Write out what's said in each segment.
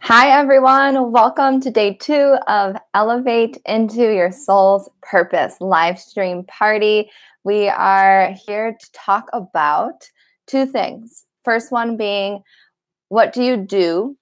Hi, everyone. Welcome to day 2 of Elevate into Your Soul's Purpose live stream party. We are here to talk about two things. First one being, what do you do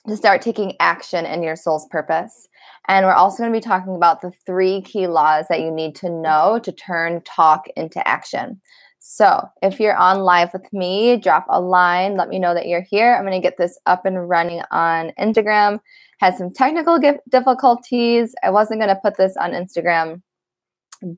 to start taking action in your soul's purpose? And we're also going to be talking about the 3 key laws that you need to know to turn talk into action. So if you're on live with me, drop a line. Let me know that you're here. I'm going to get this up and running on Instagram. Had some technical difficulties. I wasn't going to put this on Instagram,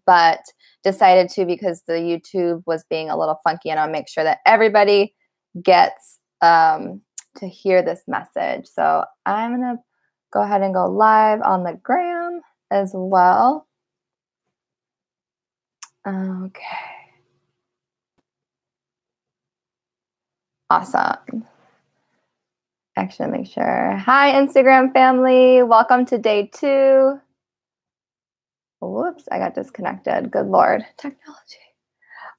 but decided to because the YouTube was being a little funky, and I'll make sure that everybody gets to hear this message. So I'm going to go ahead and go live on the gram as well. Okay. Awesome. Actually, make sure. Hi, Instagram family. Welcome to day 2. Whoops, I got disconnected. Good Lord. Technology.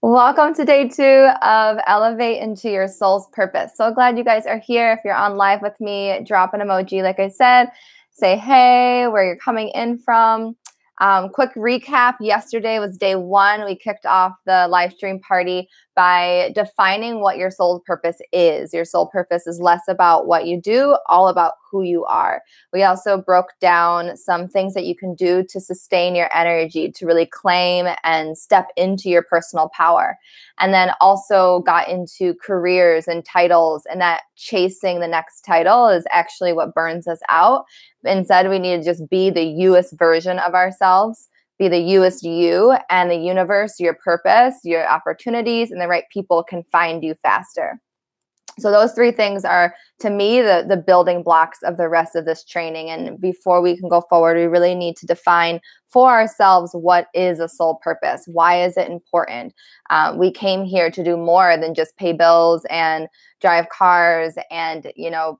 Welcome to day 2 of Elevate into Your Soul's Purpose. So glad you guys are here. If you're on live with me, drop an emoji, like I said. Say hey, where you're coming in from. Quick recap. Yesterday was day 1. We kicked off the live stream party by defining what your soul purpose is. Your soul purpose is less about what you do, all about who you are. We also broke down some things that you can do to sustain your energy, to really claim and step into your personal power. And then also got into careers and titles, and that chasing the next title is actually what burns us out. Instead, we need to just be the youest version of ourselves, be the youest you, and the universe, your purpose, your opportunities, and the right people can find you faster. So those 3 things are, to me, the building blocks of the rest of this training. And before we can go forward, we really need to define for ourselves what is a soul purpose. Why is it important? We came here to do more than just pay bills and drive cars and,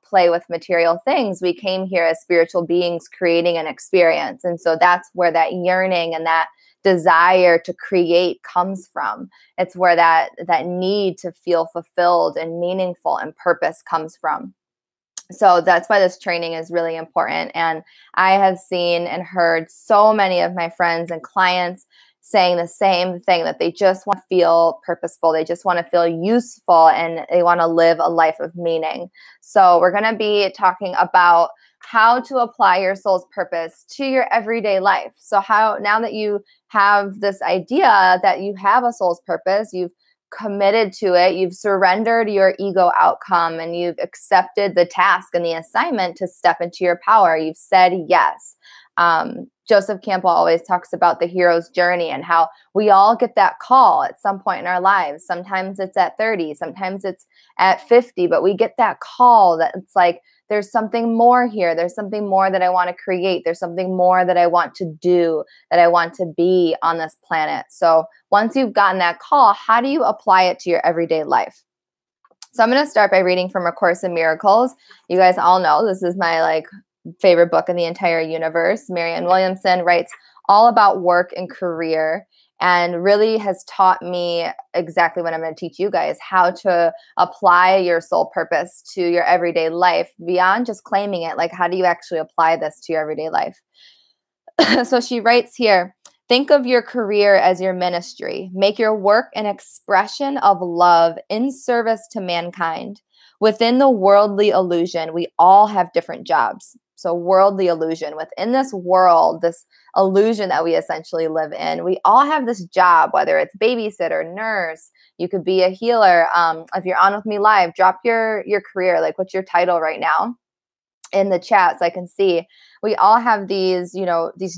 play with material things. We came here as spiritual beings creating an experience. And so that's where that yearning and that desire to create comes from. It's where that need to feel fulfilled and meaningful and purpose comes from. So that's why this training is really important. And I have seen and heard so many of my friends and clients saying the same thing, that they just want to feel purposeful. They just want to feel useful, and they want to live a life of meaning. So we're going to be talking about how to apply your soul's purpose to your everyday life. So now that you have this idea that you have a soul's purpose, you've committed to it, you've surrendered your ego outcome, and you've accepted the task and the assignment to step into your power. You've said yes. Joseph Campbell always talks about the hero's journey and how we all get that call at some point in our lives. Sometimes it's at 30, sometimes it's at 50, but we get that call that it's like, there's something more here. There's something more that I want to create. There's something more that I want to do, that I want to be on this planet. So once you've gotten that call, how do you apply it to your everyday life? So I'm going to start by reading from A Course in Miracles. You guys all know this is my favorite book in the entire universe. Marianne Williamson writes all about work and career, and really has taught me exactly what I'm going to teach you guys, how to apply your soul purpose to your everyday life beyond just claiming it. Like, how do you actually apply this to your everyday life? So she writes here, think of your career as your ministry. Make your work an expression of love in service to mankind. Within the worldly illusion, we all have different jobs. So worldly illusion, within this world, this illusion that we essentially live in, we all have this job, whether it's babysitter, nurse, you could be a healer. If you're on with me live, drop your career, like what's your title right now in the chat so I can see. We all have these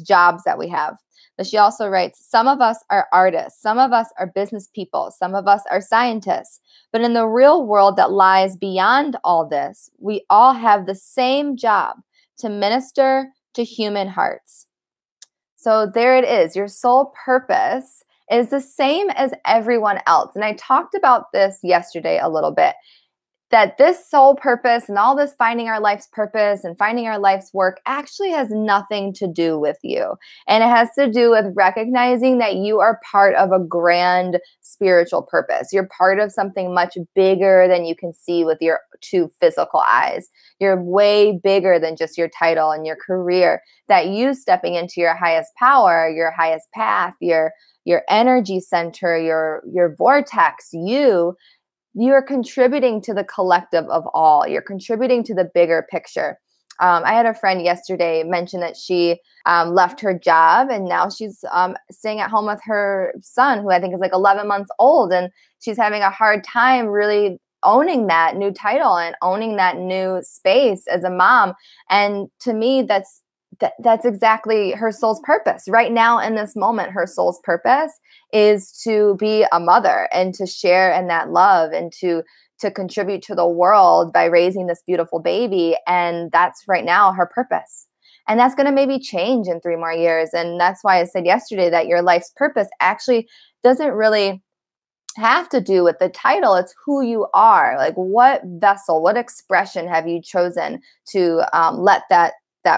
jobs that we have. But she also writes, some of us are artists, some of us are business people, some of us are scientists. But in the real world that lies beyond all this, we all have the same job, to minister to human hearts. So there it is. Your soul purpose is the same as everyone else. And I talked about this yesterday a little bit. that this soul purpose and all this finding our life's purpose and finding our life's work actually has nothing to do with you. And it has to do with recognizing that you are part of a grand spiritual purpose. You're part of something much bigger than you can see with your two physical eyes. You're way bigger than just your title and your career. That you stepping into your highest power, your highest path, your energy center, your vortex, you're contributing to the collective of all. You're contributing to the bigger picture. I had a friend yesterday mention that she left her job and now she's staying at home with her son, who I think is like 11 months old. And she's having a hard time really owning that new title and owning that new space as a mom. And to me, that's exactly her soul's purpose. Right now in this moment, her soul's purpose is to be a mother and to share in that love and to contribute to the world by raising this beautiful baby. And that's right now her purpose. And that's going to maybe change in 3 more years. And that's why I said yesterday that your life's purpose actually doesn't really have to do with the title. It's who you are. Like, what vessel, what expression have you chosen to let that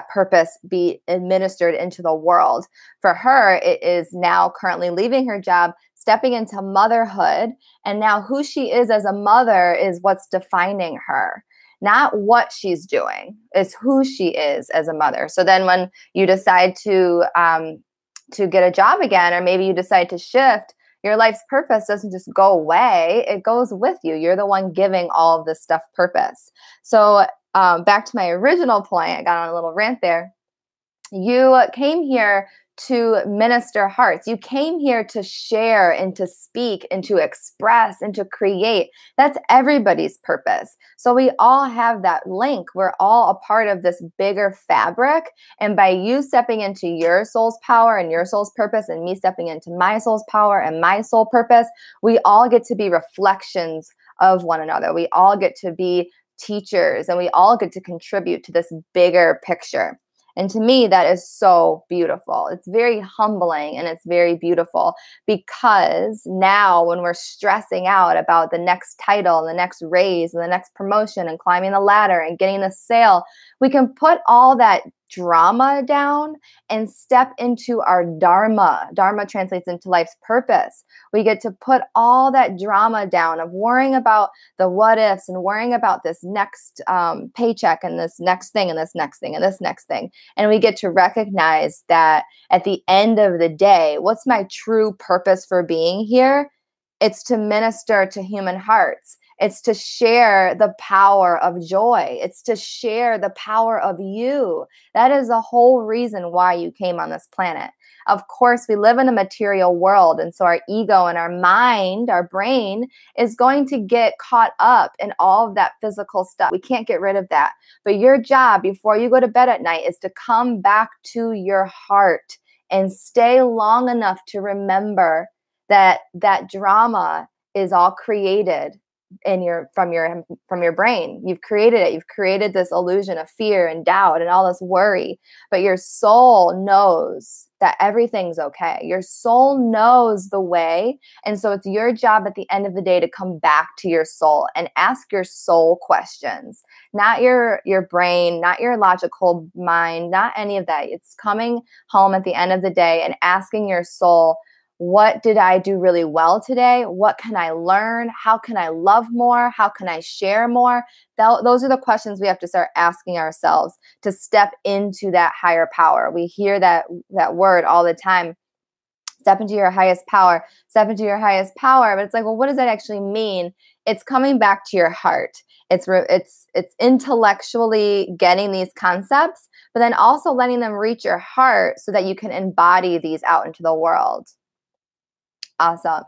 purpose be administered into the world? For her, it is now currently leaving her job, stepping into motherhood. And now who she is as a mother is what's defining her. Not what she's doing, is who she is as a mother. So then when you decide to get a job again, or maybe you decide to shift, your life's purpose doesn't just go away. It goes with you. You're the one giving all of this stuff purpose. So back to my original point, I got on a little rant there. You came here to minister hearts. You came here to share and to speak and to express and to create. That's everybody's purpose. So we all have that link. We're all a part of this bigger fabric. And by you stepping into your soul's power and your soul's purpose, and me stepping into my soul's power and my soul purpose, we all get to be reflections of one another. We all get to be teachers, and we all get to contribute to this bigger picture. And to me, that is so beautiful. It's very humbling and it's very beautiful, because now when we're stressing out about the next title and the next raise and the next promotion and climbing the ladder and getting the sale, we can put all that drama down and step into our dharma. Dharma translates into life's purpose. We get to put all that drama down of worrying about the what ifs and worrying about this next paycheck and this next thing and this next thing and this next thing. And we get to recognize that at the end of the day, what's my true purpose for being here? It's to minister to human hearts. It's to share the power of joy. It's to share the power of you. That is the whole reason why you came on this planet. Of course, we live in a material world, and so our ego and our mind, our brain, is going to get caught up in all of that physical stuff. We can't get rid of that. But your job before you go to bed at night is to come back to your heart and stay long enough to remember that that drama is all created from your brain. You've created it. You've created this illusion of fear and doubt and all this worry. But your soul knows that everything's okay. Your soul knows the way. And so it's your job at the end of the day to come back to your soul and ask your soul questions. Not your brain, not your logical mind, not any of that. It's coming home at the end of the day and asking your soul, what did I do really well today? What can I learn? How can I love more? How can I share more? Those are the questions we have to start asking ourselves to step into that higher power. We hear that word all the time. Step into your highest power. Step into your highest power. But it's like, well, what does that actually mean? It's coming back to your heart. It's intellectually getting these concepts, but then also letting them reach your heart so that you can embody these out into the world. Awesome.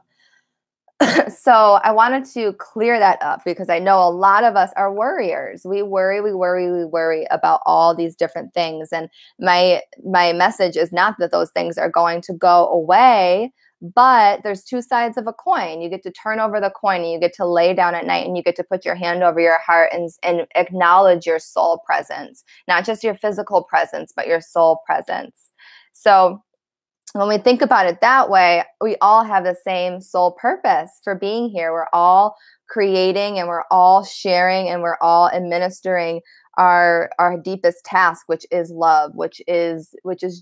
So I wanted to clear that up, because I know a lot of us are worriers. We worry about all these different things. And my message is not that those things are going to go away, but there's two sides of a coin. You get to turn over the coin, and you get to lay down at night, and you get to put your hand over your heart and acknowledge your soul presence, not just your physical presence, but your soul presence. So When we think about it that way, we all have the same soul purpose for being here. We're all creating and we're all sharing and we're all administering our deepest task, which is love, which is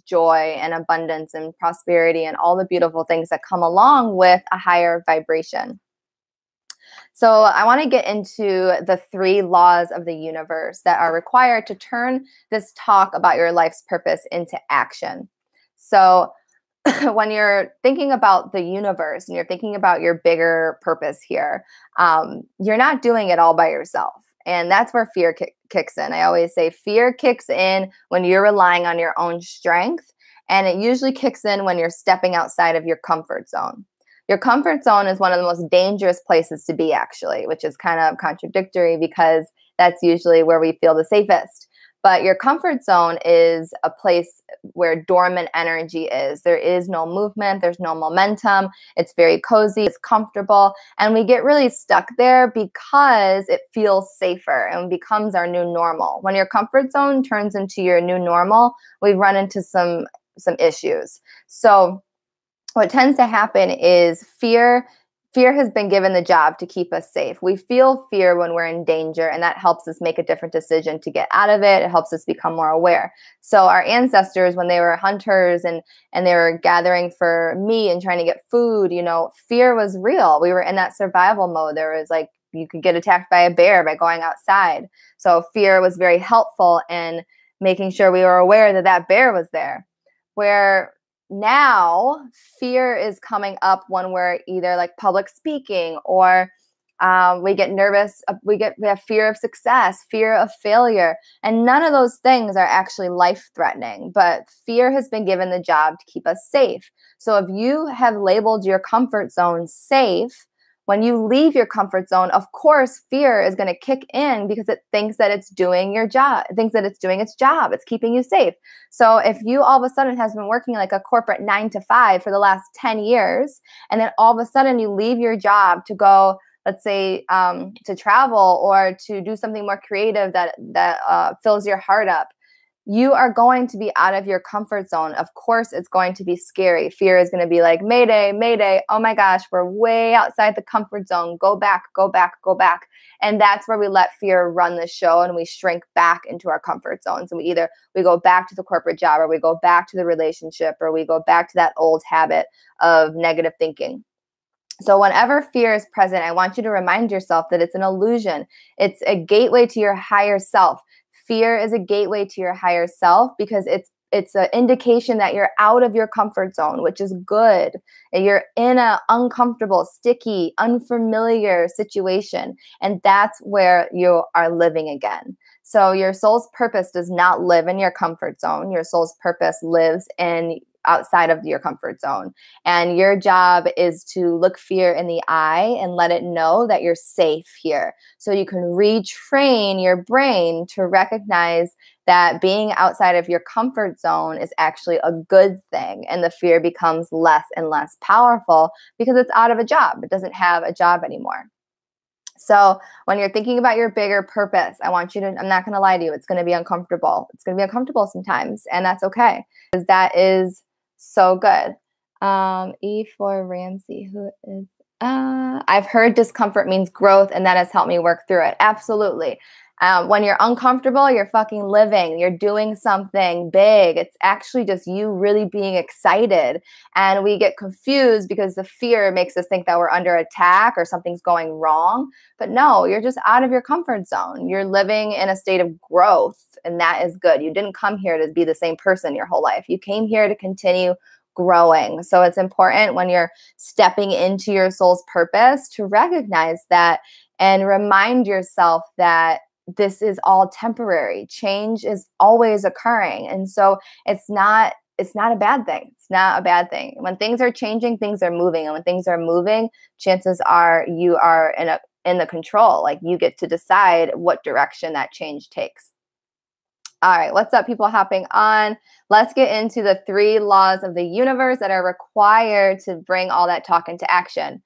joy and abundance and prosperity and all the beautiful things that come along with a higher vibration. So I want to get into the 3 laws of the universe that are required to turn this talk about your life's purpose into action. So when you're thinking about the universe and you're thinking about your bigger purpose here, you're not doing it all by yourself. And that's where fear kicks in. I always say fear kicks in when you're relying on your own strength. And it usually kicks in when you're stepping outside of your comfort zone. Your comfort zone is one of the most dangerous places to be, actually, which is kind of contradictory because that's usually where we feel the safest. But your comfort zone is a place where dormant energy is. There is no movement. There's no momentum. It's very cozy. It's comfortable. And we get really stuck there because it feels safer and becomes our new normal. When your comfort zone turns into your new normal, we run into some issues. So what tends to happen is fear has been given the job to keep us safe. We feel fear when we're in danger, and that helps us make a different decision to get out of it. It helps us become more aware. So our ancestors, when they were hunters and they were gathering for meat and trying to get food, fear was real. We were in that survival mode. There was you could get attacked by a bear by going outside. So fear was very helpful in making sure we were aware that that bear was there. Where now fear is coming up when we're either public speaking or we get nervous. We have fear of success, fear of failure, and none of those things are actually life-threatening. But fear has been given the job to keep us safe. So if you have labeled your comfort zone safe, when you leave your comfort zone, of course, fear is going to kick in because it thinks that it's doing your job. It thinks that it's doing its job. It's keeping you safe. So if you all of a sudden has been working like a corporate 9 to 5 for the last 10 years, and then all of a sudden you leave your job to go, let's say, to travel or to do something more creative that fills your heart up, you are going to be out of your comfort zone. Of course, it's going to be scary. Fear is going to be like, Mayday, Mayday. Oh my gosh, we're way outside the comfort zone. Go back, go back, go back. And that's where we let fear run the show and we shrink back into our comfort zones. And we go back to the corporate job, or we go back to the relationship, or we go back to that old habit of negative thinking. So whenever fear is present, I want you to remind yourself that it's an illusion. It's a gateway to your higher self. Fear is a gateway to your higher self because it's an indication that you're out of your comfort zone, which is good. And you're in an uncomfortable, sticky, unfamiliar situation. And that's where you are living again. So your soul's purpose does not live in your comfort zone. Your soul's purpose lives outside of your comfort zone. And your job is to look fear in the eye and let it know that you're safe here. So you can retrain your brain to recognize that being outside of your comfort zone is actually a good thing. And the fear becomes less and less powerful because it's out of a job. It doesn't have a job anymore. So when you're thinking about your bigger purpose, I'm not going to lie to you, it's going to be uncomfortable. It's going to be uncomfortable sometimes, and that's okay, because that is so good. E for Ramsey, who is, I've heard discomfort means growth, and that has helped me work through it. Absolutely. When you're uncomfortable, you're fucking living. You're doing something big. It's actually just you really being excited. And we get confused because the fear makes us think that we're under attack or something's going wrong. But no, you're just out of your comfort zone. You're living in a state of growth, and that is good. You didn't come here to be the same person your whole life. You came here to continue growing. So it's important when you're stepping into your soul's purpose to recognize that and remind yourself that this is all temporary. Change is always occurring. And so it's not a bad thing. It's not a bad thing. When things are changing, things are moving. And when things are moving, chances are you are in the control. Like you get to decide what direction that change takes. All right, what's up, people hopping on? Let's get into the 3 laws of the universe that are required to bring all that talk into action.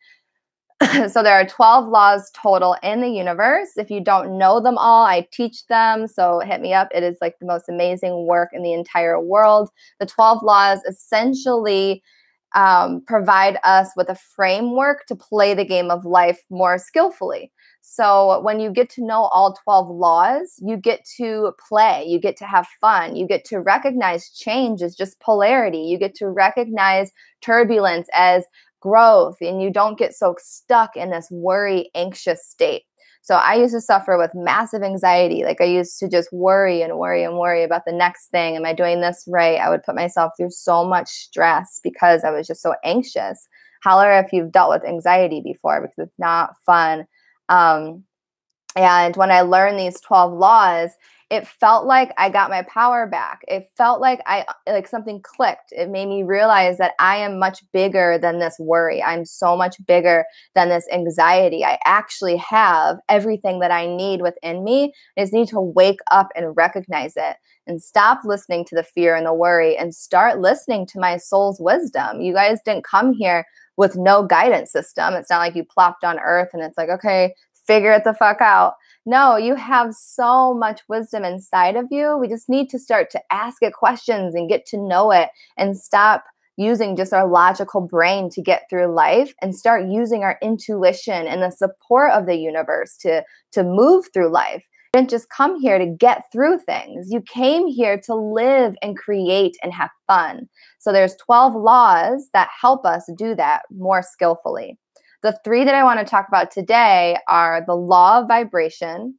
So there are 12 laws total in the universe. If you don't know them all, I teach them. So hit me up. It is like the most amazing work in the entire world. The 12 laws essentially provide us with a framework to play the game of life more skillfully. So when you get to know all 12 laws, you get to play, you get to have fun, you get to recognize change as just polarity, you get to recognize turbulence as growth, and you don't get so stuck in this worry, anxious state. So I used to suffer with massive anxiety. Like I used to just worry and worry and worry about the next thing. Am I doing this right? I would put myself through so much stress because I was just so anxious. Holler if you've dealt with anxiety before, because it's not fun. And when I learned these 12 laws, it felt like I got my power back. It felt like something clicked. It made me realize that I am much bigger than this worry. I'm so much bigger than this anxiety. I actually have everything that I need within me. I just need to wake up and recognize it and stop listening to the fear and the worry and start listening to my soul's wisdom. You guys didn't come here with no guidance system. It's not like you plopped on earth and it's like, okay, figure it the fuck out. No, you have so much wisdom inside of you. We just need to start to ask it questions and get to know it and stop using just our logical brain to get through life and start using our intuition and the support of the universe to move through life. You didn't just come here to get through things. You came here to live and create and have fun. So there's 12 laws that help us do that more skillfully. The 3 that I want to talk about today are the law of vibration,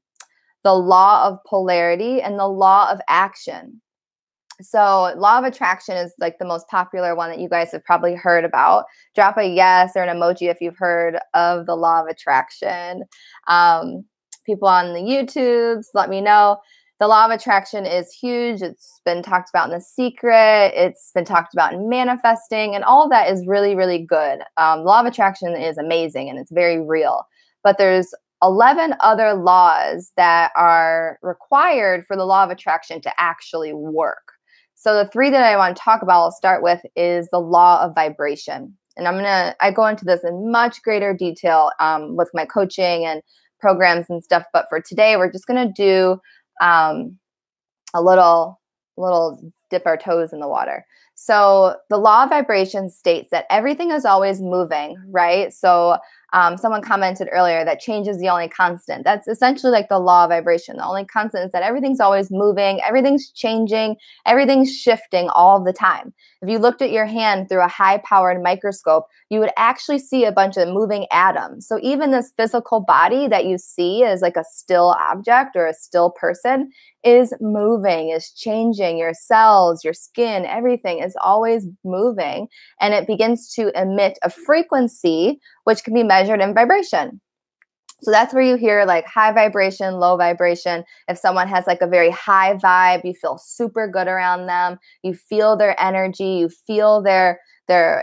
the law of polarity, and the law of action. So law of attraction is like the most popular one that you guys have probably heard about. Drop a yes or an emoji if you've heard of the law of attraction. People on the YouTubes, let me know. The law of attraction is huge. It's been talked about in The Secret. It's been talked about in manifesting, and all of that is really, really good. The law of attraction is amazing and it's very real. But there's 11 other laws that are required for the law of attraction to actually work. So the 3 that I want to talk about, I'll start with, is the law of vibration. And I go into this in much greater detail with my coaching and programs and stuff. But for today, we're just going to do a little dip our toes in the water. So the law of vibration states that everything is always moving, right? So someone commented earlier that change is the only constant. That's essentially like the law of vibration. The only constant is that everything's always moving, everything's changing, everything's shifting all the time. If you looked at your hand through a high-powered microscope, you would actually see a bunch of moving atoms. So even this physical body that you see as like a still object or a still person is moving, is changing. Your cells, your skin, everything is always moving, and it begins to emit a frequency which can be measured in vibration. So that's where you hear like high vibration, low vibration. If someone has like a very high vibe, you feel super good around them. You feel their energy, you feel their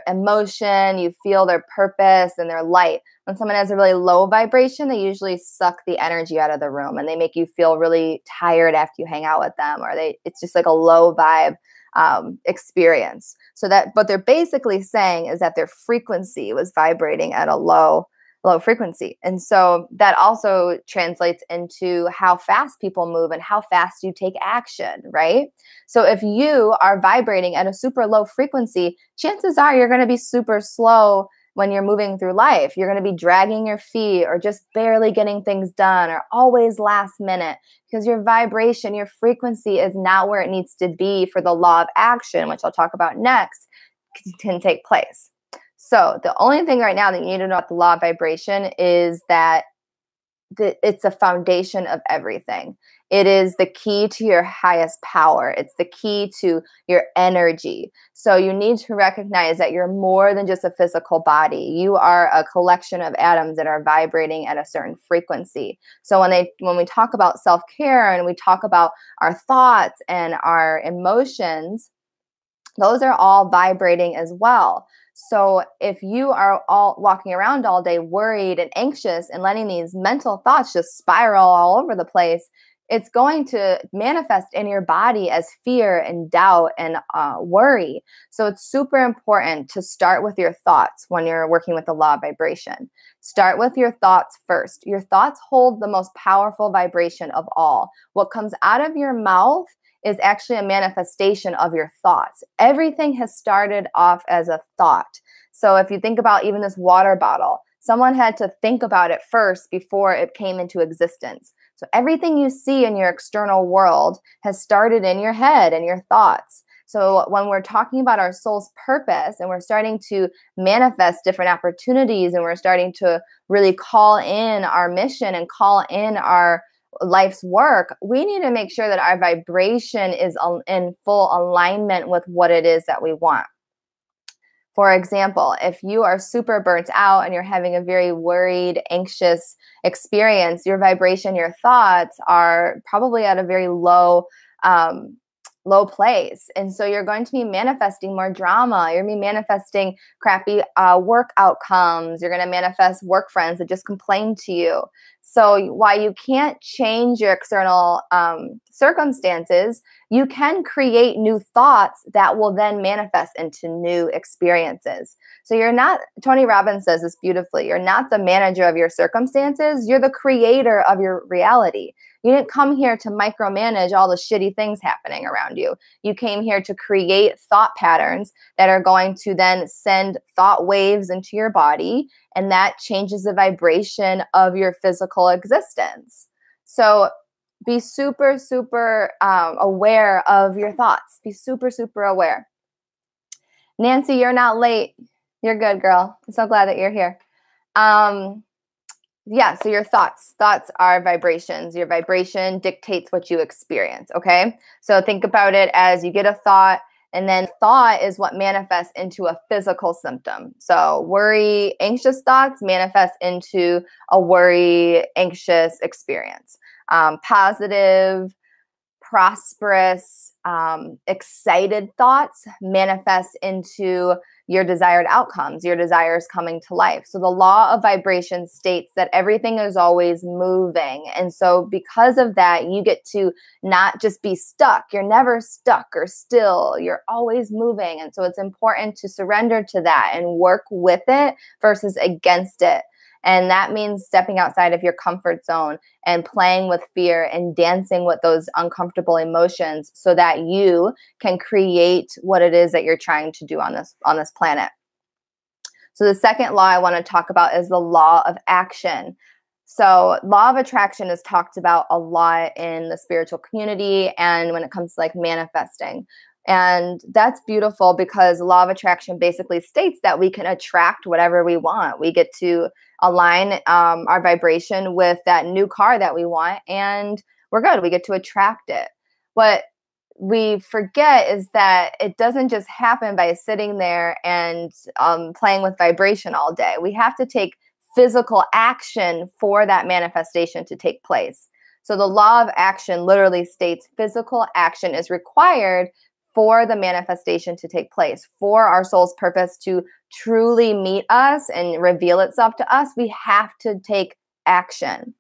emotion, you feel their purpose and their light. When someone has a really low vibration, they usually suck the energy out of the room and they make you feel really tired after you hang out with them, or it's just like a low vibe experience. So that what they're basically saying is that their frequency was vibrating at a low frequency. And so that also translates into how fast people move and how fast you take action, right? So if you are vibrating at a super low frequency, chances are you're going to be super slow when you're moving through life. You're going to be dragging your feet or just barely getting things done or always last minute because your vibration, your frequency is not where it needs to be for the law of action, which I'll talk about next, can take place. So the only thing right now that you need to know about the law of vibration is that it's a foundation of everything. It is the key to your highest power. It's the key to your energy. So you need to recognize that you're more than just a physical body. You are a collection of atoms that are vibrating at a certain frequency. So when we talk about self-care and we talk about our thoughts and our emotions, those are all vibrating as well. So if you are all walking around all day worried and anxious and letting these mental thoughts just spiral all over the place, it's going to manifest in your body as fear and doubt and worry. So it's super important to start with your thoughts when you're working with the law of vibration. Start with your thoughts first. Your thoughts hold the most powerful vibration of all. What comes out of your mouth is actually a manifestation of your thoughts. Everything has started off as a thought. So if you think about even this water bottle, someone had to think about it first before it came into existence. So everything you see in your external world has started in your head and your thoughts. So when we're talking about our soul's purpose and we're starting to manifest different opportunities and we're starting to really call in our mission and call in our life's work, we need to make sure that our vibration is in full alignment with what it is that we want. For example, if you are super burnt out and you're having a very worried, anxious experience, your vibration, your thoughts are probably at a very low place. And so you're going to be manifesting more drama. You're going to be manifesting crappy work outcomes. You're going to manifest work friends that just complain to you. So while you can't change your external circumstances, you can create new thoughts that will then manifest into new experiences. So you're not, Tony Robbins says this beautifully, you're not the manager of your circumstances, you're the creator of your reality. You didn't come here to micromanage all the shitty things happening around you. You came here to create thought patterns that are going to then send thought waves into your body, and that changes the vibration of your physical existence. So be super, super aware of your thoughts. Be super, super aware. Nancy, you're not late. You're good, girl. I'm so glad that you're here. Yeah, so your thoughts. Thoughts are vibrations. Your vibration dictates what you experience, okay? So think about it as you get a thought, and then thought is what manifests into a physical symptom. So worry, anxious thoughts manifest into a worry, anxious experience. Positive, prosperous, excited thoughts manifest into your desired outcomes, your desires coming to life. So the law of vibration states that everything is always moving. And so because of that, you get to not just be stuck. You're never stuck or still. You're always moving. And so it's important to surrender to that and work with it versus against it. And that means stepping outside of your comfort zone and playing with fear and dancing with those uncomfortable emotions so that you can create what it is that you're trying to do on this planet. So the second law I want to talk about is the law of action. So law of attraction is talked about a lot in the spiritual community and when it comes to like manifesting. And that's beautiful because law of attraction basically states that we can attract whatever we want. We get to align our vibration with that new car that we want, and we're good. We get to attract it. What we forget is that it doesn't just happen by sitting there and playing with vibration all day. We have to take physical action for that manifestation to take place. So the law of action literally states physical action is required for the manifestation to take place, for our soul's purpose to truly meet us and reveal itself to us. We have to take action.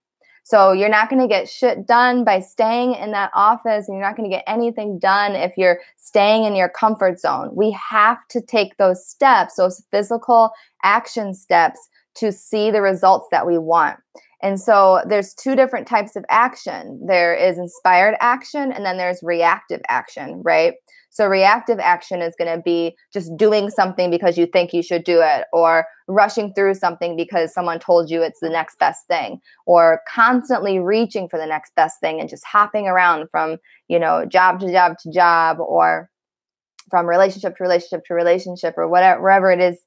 So you're not going to get shit done by staying in that office, and you're not going to get anything done if you're staying in your comfort zone. We have to take those steps, those physical action steps, to see the results that we want. And so there's two different types of action. There is inspired action, and then there's reactive action, right? So reactive action is going to be just doing something because you think you should do it, or rushing through something because someone told you it's the next best thing, or constantly reaching for the next best thing and just hopping around from, job to job to job, or from relationship to relationship to relationship, or wherever it is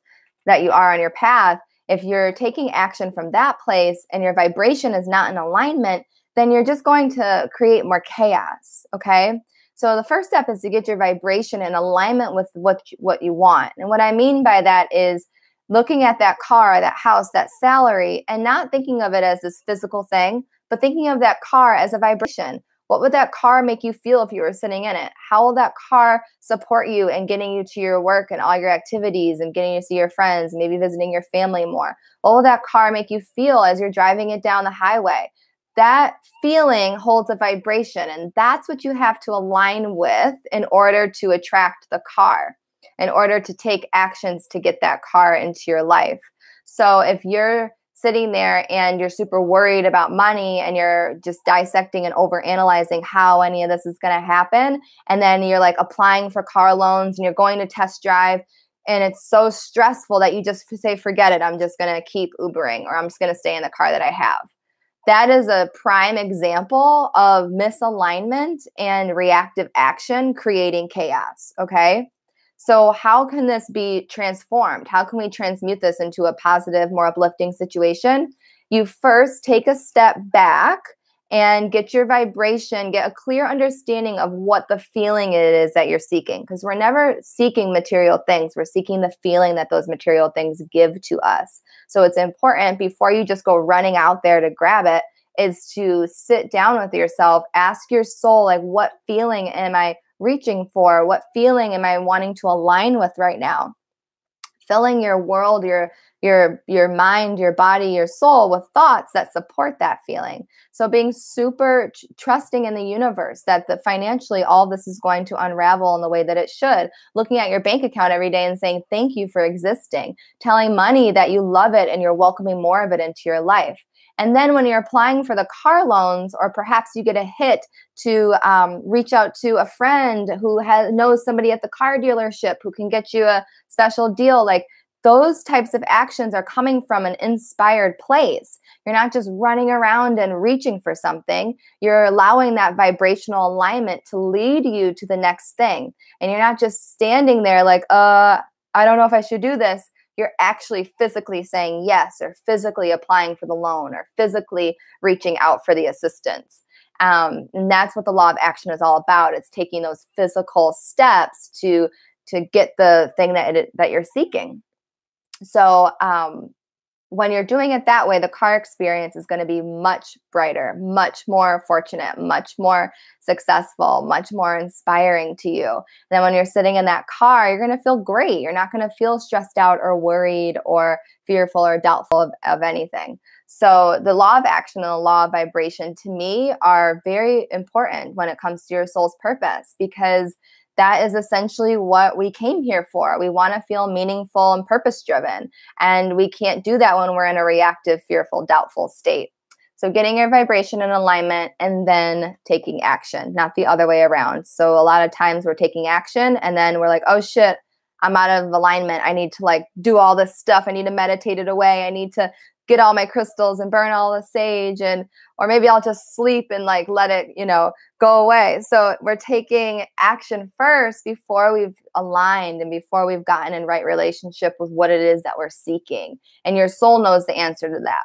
that you are on your path. If you're taking action from that place and your vibration is not in alignment, then you're just going to create more chaos, okay? So the first step is to get your vibration in alignment with what you want. And what I mean by that is looking at that car, that house, that salary, and not thinking of it as this physical thing, but thinking of that car as a vibration. What would that car make you feel if you were sitting in it? How will that car support you in getting you to your work and all your activities and getting you to see your friends, maybe visiting your family more? What will that car make you feel as you're driving it down the highway? that feeling holds a vibration, and that's what you have to align with in order to attract the car, in order to take actions to get that car into your life. So if you're sitting there and you're super worried about money and you're just dissecting and overanalyzing how any of this is going to happen, and then you're like applying for car loans and you're going to test drive, and it's so stressful that you just say, forget it, I'm just going to keep Ubering, or I'm just going to stay in the car that I have. That is a prime example of misalignment and reactive action creating chaos, okay? So how can this be transformed? How can we transmute this into a positive, more uplifting situation? You first take a step back and get your vibration, get a clear understanding of what the feeling it is that you're seeking. Because we're never seeking material things. We're seeking the feeling that those material things give to us. So it's important, before you just go running out there to grab it, is to sit down with yourself, ask your soul, like, what feeling am I reaching for? What feeling am I wanting to align with right now? Filling your world, your mind, your body, your soul with thoughts that support that feeling. So being super trusting in the universe that financially all this is going to unravel in the way that it should. Looking at your bank account every day and saying, thank you for existing. Telling money that you love it and you're welcoming more of it into your life. And then when you're applying for the car loans, or perhaps you get a hit to reach out to a friend who knows somebody at the car dealership who can get you a special deal, like those types of actions are coming from an inspired place. You're not just running around and reaching for something. You're allowing that vibrational alignment to lead you to the next thing. And you're not just standing there like, I don't know if I should do this. You're actually physically saying yes, or physically applying for the loan, or physically reaching out for the assistance. And that's what the law of action is all about. It's taking those physical steps to get the thing that you're seeking. So when you're doing it that way, the car experience is going to be much brighter, much more fortunate, much more successful, much more inspiring to you. And then when you're sitting in that car, you're going to feel great. You're not going to feel stressed out or worried or fearful or doubtful of anything. So the law of action and the law of vibration, to me, are very important when it comes to your soul's purpose, because that is essentially what we came here for. We want to feel meaningful and purpose-driven. And we can't do that when we're in a reactive, fearful, doubtful state. So getting your vibration in alignment and then taking action, not the other way around. So a lot of times we're taking action and then we're like, oh shit, I'm out of alignment. I need to like do all this stuff. I need to meditate it away. I need to get all my crystals and burn all the sage, or maybe I'll just sleep and like let it, go away. So we're taking action first before we've aligned and before we've gotten in right relationship with what it is that we're seeking. And your soul knows the answer to that.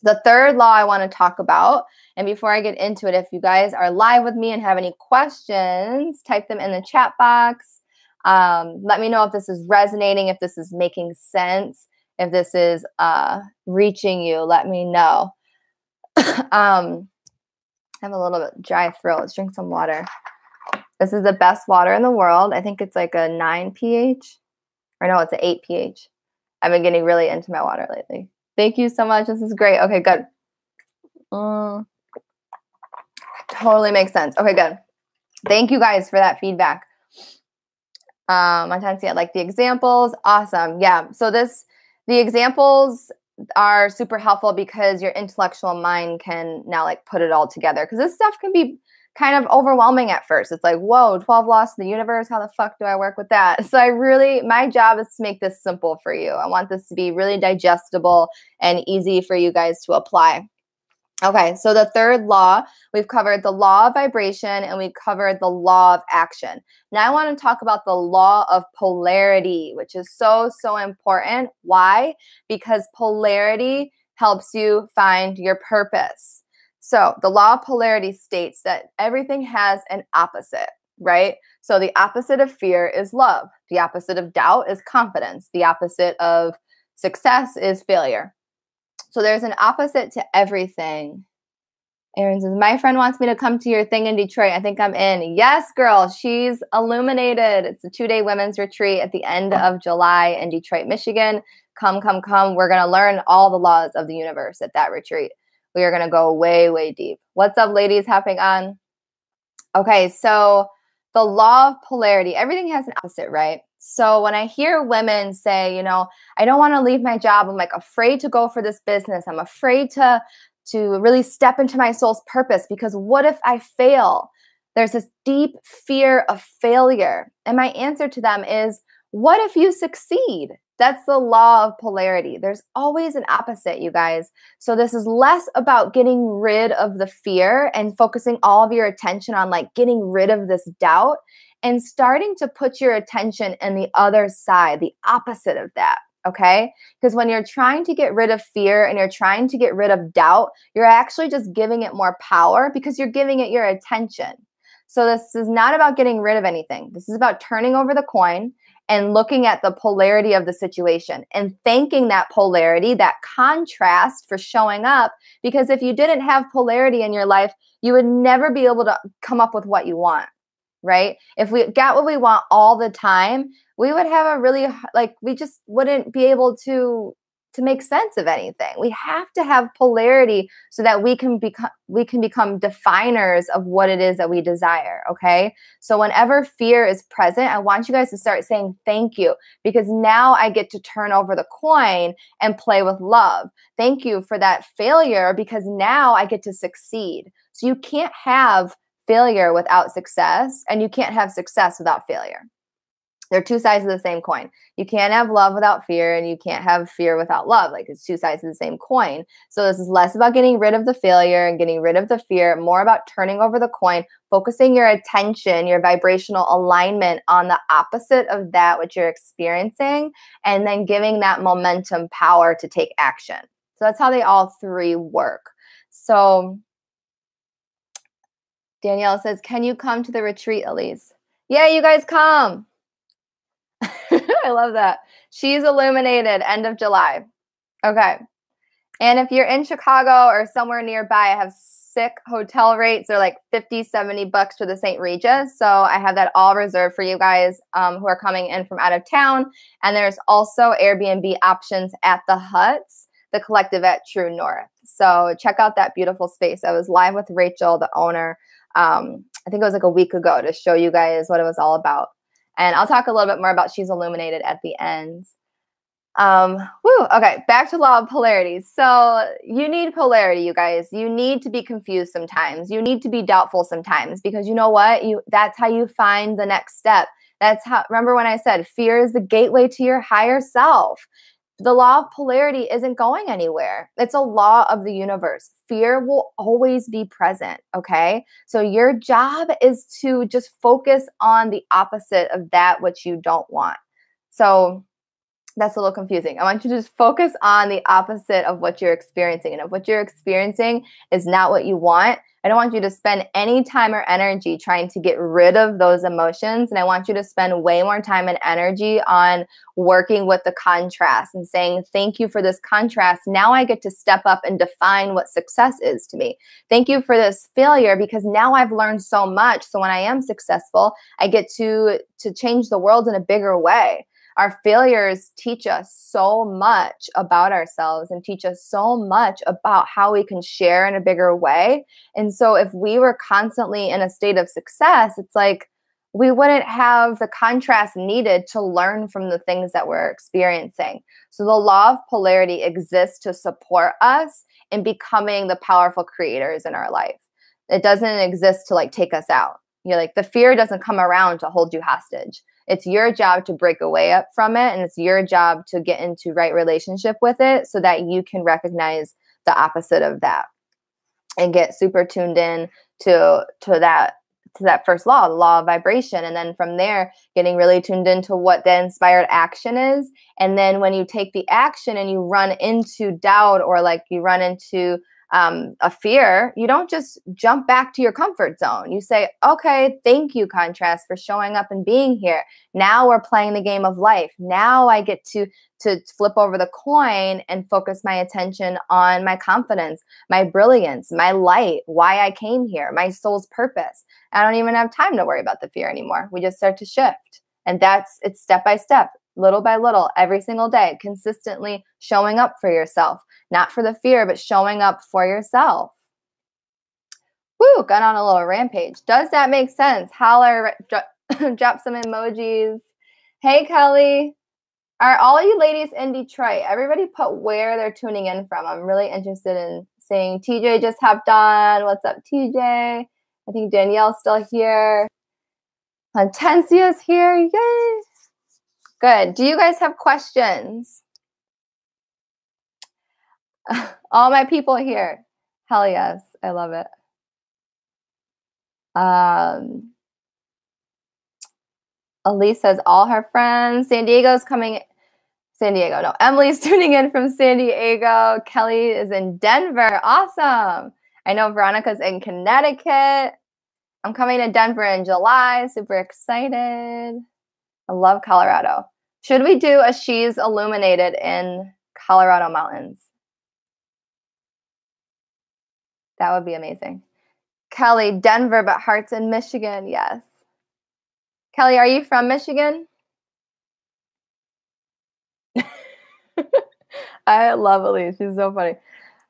The third law I want to talk about, and before I get into it, if you guys are live with me and have any questions, type them in the chat box. Let me know if this is resonating, if this is making sense, if this is reaching you. Let me know. I have a little bit dry throat. Let's drink some water. This is the best water in the world. I think it's like a 9 pH. Or no, it's an 8 pH. I've been getting really into my water lately. Thank you so much. This is great. Okay, good. Totally makes sense. Okay, good. Thank you guys for that feedback. Montansi, I like the examples. Awesome. Yeah. So the examples are super helpful because your intellectual mind can now like put it all together, because this stuff can be kind of overwhelming at first. It's like, whoa, 12 laws of the universe. How the fuck do I work with that? So my job is to make this simple for you. I want this to be really digestible and easy for you guys to apply. Okay, so the third law, we've covered the law of vibration and we covered the law of action. Now I want to talk about the law of polarity, which is so, so important. Why? Because polarity helps you find your purpose. So the law of polarity states that everything has an opposite, right? So the opposite of fear is love. The opposite of doubt is confidence. The opposite of success is failure. So there's an opposite to everything. Erin says, my friend wants me to come to your thing in Detroit. I think I'm in. Yes, girl. She's illuminated. It's a 2-day women's retreat at the end of July in Detroit, Michigan. Come. We're going to learn all the laws of the universe at that retreat. We are going to go way, way deep. What's up, ladies? Hopping on. Okay, so the law of polarity, everything has an opposite, right? So when I hear women say, you know, I don't want to leave my job, I'm like afraid to go for this business. I'm afraid to really step into my soul's purpose because what if I fail? There's this deep fear of failure. And my answer to them is, what if you succeed? That's the law of polarity. There's always an opposite, you guys. So this is less about getting rid of the fear and focusing all of your attention on like getting rid of this doubt and starting to put your attention in the other side, the opposite of that. Okay? Because when you're trying to get rid of fear and you're trying to get rid of doubt, you're actually just giving it more power because you're giving it your attention. So this is not about getting rid of anything. This is about turning over the coin and looking at the polarity of the situation and thanking that polarity, that contrast for showing up. Because if you didn't have polarity in your life, you would never be able to come up with what you want, right? If we got what we want all the time, we would have a really, like, we just wouldn't be able to make sense of anything. We have to have polarity so that we can become definers of what it is that we desire, okay? So whenever fear is present, I want you guys to start saying thank you because now I get to turn over the coin and play with love. Thank you for that failure because now I get to succeed. So you can't have failure without success and you can't have success without failure. They're two sides of the same coin. You can't have love without fear and you can't have fear without love. Like it's two sides of the same coin. So this is less about getting rid of the failure and getting rid of the fear, more about turning over the coin, focusing your attention, your vibrational alignment on the opposite of that which you're experiencing, and then giving that momentum power to take action. So that's how they all three work. So Danielle says, can you come to the retreat, Elise? Yeah, you guys come. I love that. She's illuminated end of July. Okay. And if you're in Chicago or somewhere nearby, I have sick hotel rates. They're like $50-$70 for the St. Regis. So I have that all reserved for you guys who are coming in from out of town. And there's also Airbnb options at the Huts, the collective at True North. So check out that beautiful space. I was live with Rachel, the owner, I think it was like a week ago to show you guys what it was all about. And I'll talk a little bit more about She's Illuminated at the end. Okay, back to law of polarity. So you need polarity, you guys. You need to be confused sometimes. You need to be doubtful sometimes because you know what? That's how you find the next step. That's how, remember when I said fear is the gateway to your higher self. The law of polarity isn't going anywhere. It's a law of the universe. Fear will always be present, okay? So your job is to just focus on the opposite of that which you don't want. So that's a little confusing. I want you to just focus on the opposite of what you're experiencing. And if what you're experiencing is not what you want, I don't want you to spend any time or energy trying to get rid of those emotions. And I want you to spend way more time and energy on working with the contrast and saying, thank you for this contrast. Now I get to step up and define what success is to me. Thank you for this failure because now I've learned so much. So when I am successful, I get to change the world in a bigger way. Our failures teach us so much about ourselves and teach us so much about how we can share in a bigger way. And so if we were constantly in a state of success, it's like we wouldn't have the contrast needed to learn from the things that we're experiencing. So the law of polarity exists to support us in becoming the powerful creators in our life. It doesn't exist to like take us out. You're like, the fear doesn't come around to hold you hostage. It's your job to break away up from it. And it's your job to get into right relationship with it so that you can recognize the opposite of that and get super tuned in to that first law, the law of vibration. And then from there, getting really tuned into what the inspired action is. And then when you take the action and you run into doubt or like you run into a fear, you don't just jump back to your comfort zone. You say, okay, thank you, contrast, for showing up and being here. Now we're playing the game of life. Now I get to flip over the coin and focus my attention on my confidence, my brilliance, my light, why I came here, my soul's purpose. I don't even have time to worry about the fear anymore. We just start to shift. And it's step by step, little by little, every single day, consistently showing up for yourself, not for the fear, but showing up for yourself. Woo, got on a little rampage. Does that make sense? Holler, drop some emojis. Hey, Kelly. Are all you ladies in Detroit? Everybody put where they're tuning in from. I'm really interested in seeing. TJ just hopped on. What's up, TJ? I think Danielle's still here. Hortensia's here. Yay. Good. Do you guys have questions? All my people here. Hell yes. I love it. Elise says all her friends. San Diego's coming. San Diego. No, Emily's tuning in from San Diego. Kelly is in Denver. Awesome. I know Veronica's in Connecticut. I'm coming to Denver in July. Super excited. I love Colorado. Should we do a She's Illuminated in Colorado mountains? That would be amazing. Kelly, Denver, but hearts in Michigan. Yes. Kelly, are you from Michigan? I love Elise. She's so funny.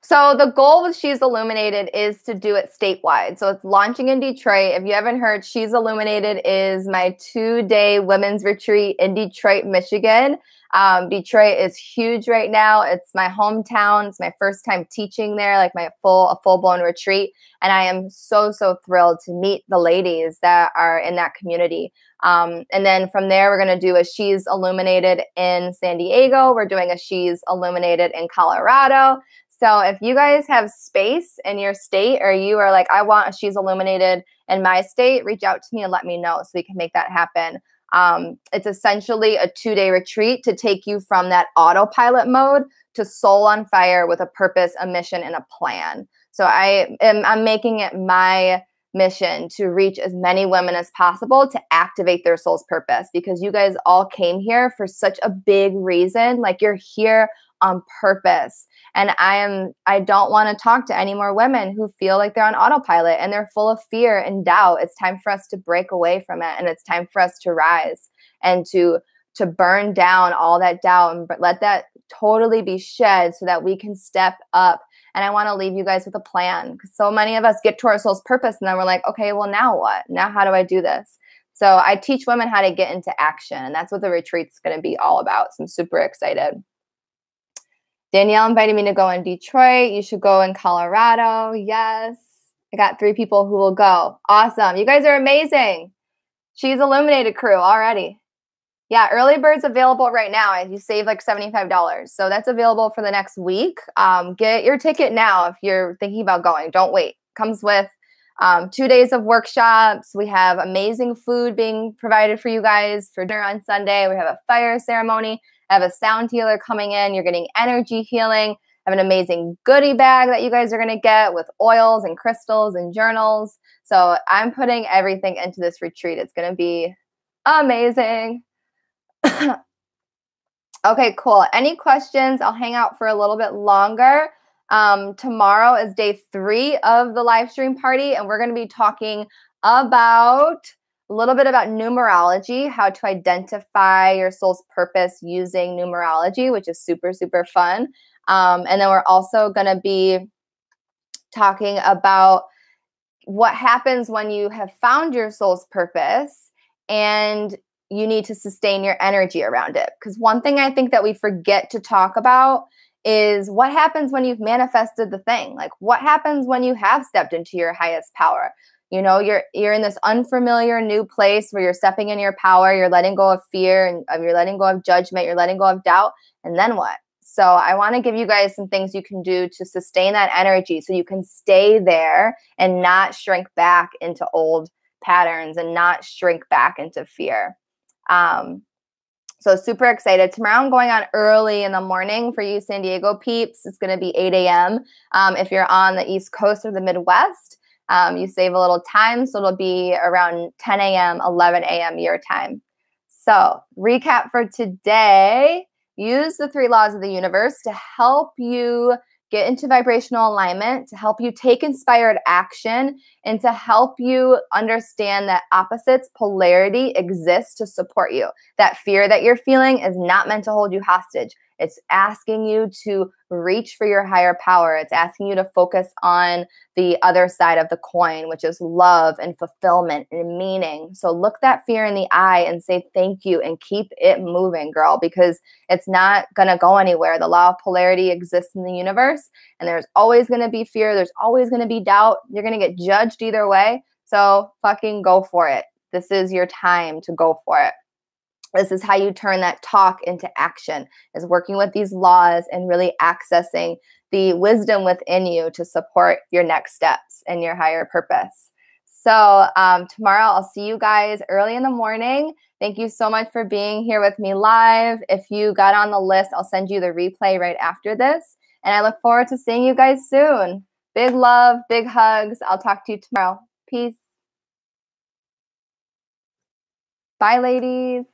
So the goal with She's Illuminated is to do it statewide. So it's launching in Detroit. If you haven't heard, She's Illuminated is my 2-day women's retreat in Detroit, Michigan. Detroit is huge right now. It's my hometown. It's my first time teaching there, like a full-blown retreat. And I am so, so thrilled to meet the ladies that are in that community. And then from there, we're going to do a She's Illuminated in San Diego. We're doing a She's Illuminated in Colorado. So if you guys have space in your state, or you are like, I want a She's Illuminated in my state, reach out to me and let me know so we can make that happen. It's essentially a 2-day retreat to take you from that autopilot mode to soul on fire with a purpose, a mission, and a plan. So I'm making it my mission to reach as many women as possible to activate their soul's purpose, because you guys all came here for such a big reason. Like, you're here on purpose. And I don't want to talk to any more women who feel like they're on autopilot and they're full of fear and doubt. It's time for us to break away from it. And it's time for us to rise and to burn down all that doubt and let that totally be shed so that we can step up. And I want to leave you guys with a plan, because so many of us get to our soul's purpose and then we're like, okay, well, now what? Now how do I do this? So I teach women how to get into action. And that's what the retreat's going to be all about. So I'm super excited. Danielle invited me to go in Detroit. You should go in Colorado. Yes. I got 3 people who will go. Awesome. You guys are amazing. She's Illuminated crew already. Yeah, early bird's available right now. You save like $75. So that's available for the next week. Get your ticket now if you're thinking about going. Don't wait. Comes with 2 days of workshops. We have amazing food being provided for you guys for dinner on Sunday. We have a fire ceremony. I have a sound healer coming in. You're getting energy healing. I have an amazing goodie bag that you guys are going to get with oils and crystals and journals. So I'm putting everything into this retreat. It's going to be amazing. Okay, cool. Any questions? I'll hang out for a little bit longer. Tomorrow is day 3 of the live stream party, and we're going to be talking about a little bit about numerology, how to identify your soul's purpose using numerology, which is super, super fun. And then we're also going to be talking about what happens when you have found your soul's purpose and you need to sustain your energy around it. Because one thing I think that we forget to talk about is what happens when you've manifested the thing. Like, what happens when you have stepped into your highest power? You know, you're in this unfamiliar new place where you're stepping in your power, you're letting go of fear, and you're letting go of judgment, you're letting go of doubt, and then what? So I want to give you guys some things you can do to sustain that energy so you can stay there and not shrink back into old patterns and not shrink back into fear. So super excited. Tomorrow I'm going on early in the morning for you San Diego peeps. It's going to be 8 a.m. If you're on the East Coast or the Midwest, you save a little time. So it'll be around 10 a.m., 11 a.m. your time. So recap for today, use the 3 laws of the universe to help you get into vibrational alignment, to help you take inspired action, and to help you understand that opposites, polarity exists to support you. That fear that you're feeling is not meant to hold you hostage. It's asking you to reach for your higher power. It's asking you to focus on the other side of the coin, which is love and fulfillment and meaning. So look that fear in the eye and say thank you and keep it moving, girl, because it's not going to go anywhere. The law of polarity exists in the universe, and there's always going to be fear. There's always going to be doubt. You're going to get judged either way. So fucking go for it. This is your time to go for it. This is how you turn that talk into action, is working with these laws and really accessing the wisdom within you to support your next steps and your higher purpose. So tomorrow I'll see you guys early in the morning. Thank you so much for being here with me live. If you got on the list, I'll send you the replay right after this. And I look forward to seeing you guys soon. Big love, big hugs. I'll talk to you tomorrow. Peace. Bye, ladies.